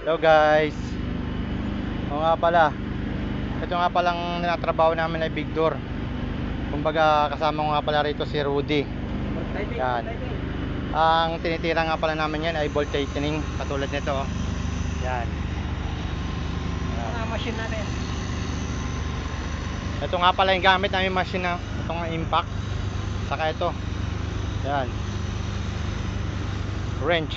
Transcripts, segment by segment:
Hello guys. O nga pala, ito nga palang ninatrabaho namin ay Big Door. Kumbaga kasama ko nga pala rito si Rudy. Yan. Ang tinitira nga pala namin yan ay bolt tightening. Katulad nito oh. Yan. Machine natin. Ito nga pala yung gamit namin machine na itong impact. Saka ito. Yan. Wrench.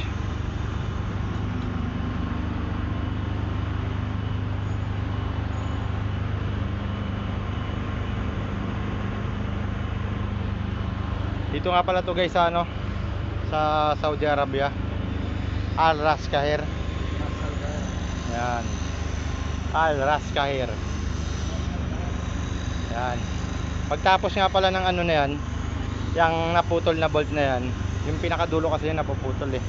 Dito nga pala to guys sa ano, sa Saudi Arabia. Al Ras Kahir. Yan. Al Ras Kahir. Yan. Pagtapos nga pala ng ano na yan, yung naputol na bolt na yan, yung pinakadulo kasi yung napuputol eh.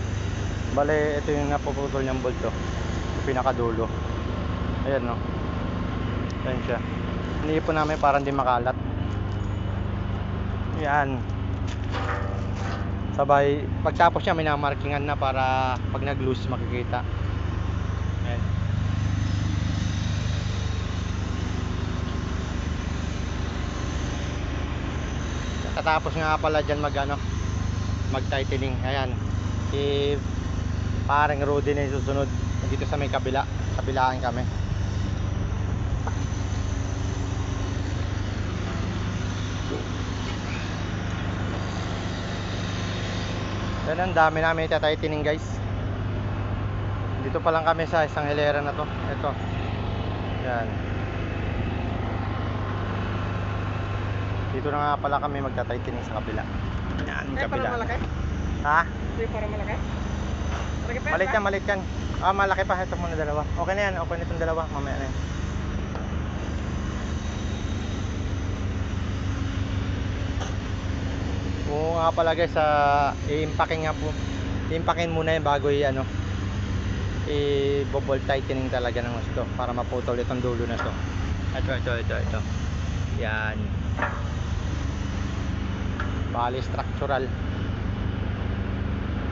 Bale, ito yung napuputol ng bolt to. Yung pinakadulo. Ayan no. Ayan siya. Iniipon namin para hindi makalat. Yan. Sabay, pagtapos niya minamarkingan na para pag nag-loose makikita. Ayan. Katapos nga pala dyan mag tightening. Ayan. Si parang Rudy na yung susunod. Dito sa may kabila. Kabilaan kami. Yan, ang dami namin itatightening guys. Dito pa lang kami sa isang hilera na to. Ito. Yan. Dito na nga pala kami magta-tightening sa kabila. Yan, kabila. Para malaki? Ha? Ito para malaki? Malaki pa? Malit yan, malit yan. Ah, malaki pa. Ito muna dalawa. Okay na yan, okay na itong dalawa. Mamaya na yan. Oo nga pala guys, i-impacking nga po. I-impackin muna yan bago i-ano, i-bolt tightening talaga ng gusto para maputol itong dulo na to. Ito. Yan. Bali structural.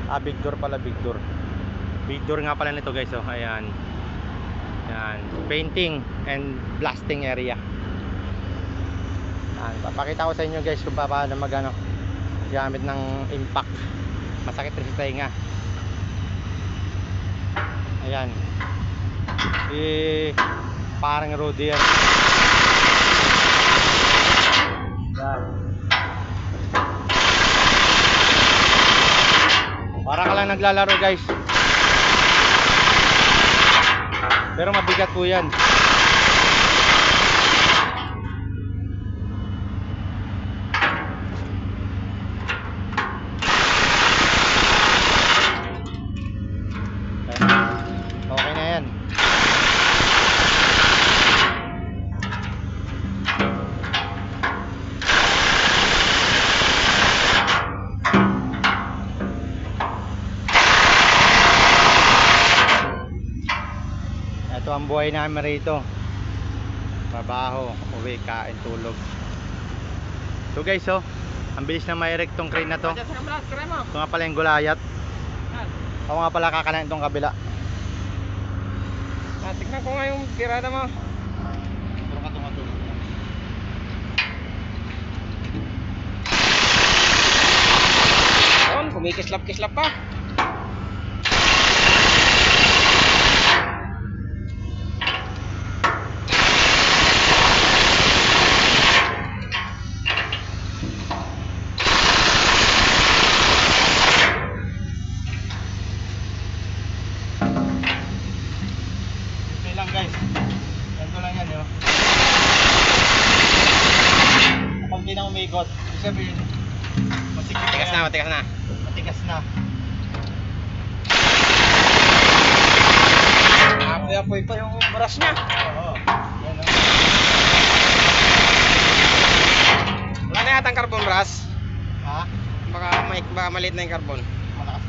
Ah, Big Door pala, Big Door. Big Door nga pala nito guys, oh. Ayan. Yan, painting and blasting area. Yan, papakita ko sa inyo guys kung paano magano gamit ng impact. Masakit rin sa tenga. Ayan. Parang Rudy yan. Yan. Para ka lang naglalaro guys. Pero mabigat po yan. Okay na yan. Ito ang buhay namin rito. Trabaho, uwi, kain, tulog. So guys, oh, ang bilis na ma-erect tong crane na to. Ito nga pala yung Gulayat. Ako nga pala kakanain itong kabila. Tignan ko nga yung tirada mo. Puro ka tumatulog. Doon, kumikislap-kislap pa. Okay lang guys. Ganito lang yan, yo. Kapag di na umikot, ibig sabihin, masikip Matigas na, matigas na. Matigas na. Apoy-apoy pa yung brush niya. Oo. Yan, oh. Wala na yata ang carbon brush. Ha? Baka maliit na yung carbon. Malakas.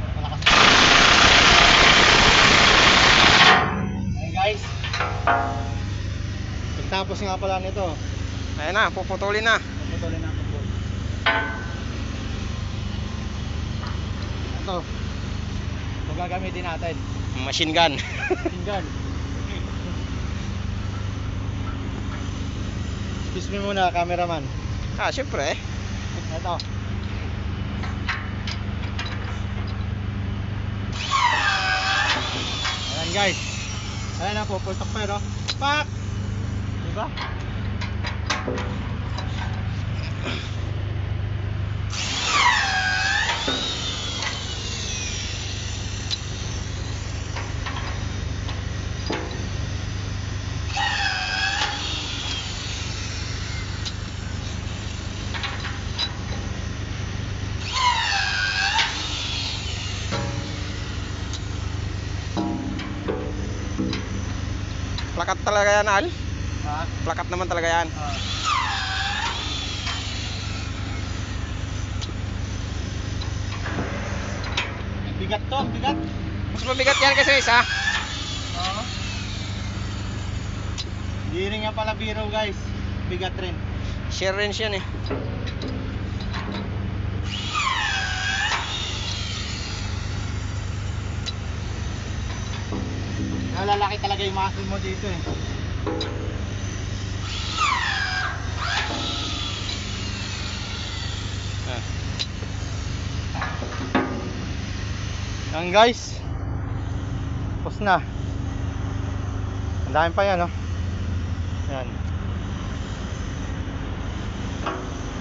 Ayan guys. Pagtapos nga pala nito, Ayan na, puputulin na. puputulin natin po. Ito. gagamitin natin. Machine gun. Tinggan. Excuse me muna, cameraman. Syempre. Ito. Ayan guys. Ayan na, pupultak pa yun, no? Pak! Diba? Plakat talaga yan, Al. Ha? Plakat naman talaga yan. Bigat to, bigat. Mas mabigat yan kasi isa. Oo. Hindi rin nga pala biro guys. Bigat rin. Share range yan eh. Nalalaki talaga yung muscle mo dito eh. Ah. Yan guys. Tapos na. Ang dami pa yan, oh. Yan.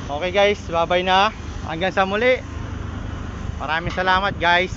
Okay guys, bye bye na. Hanggang sa muli. Maraming salamat guys.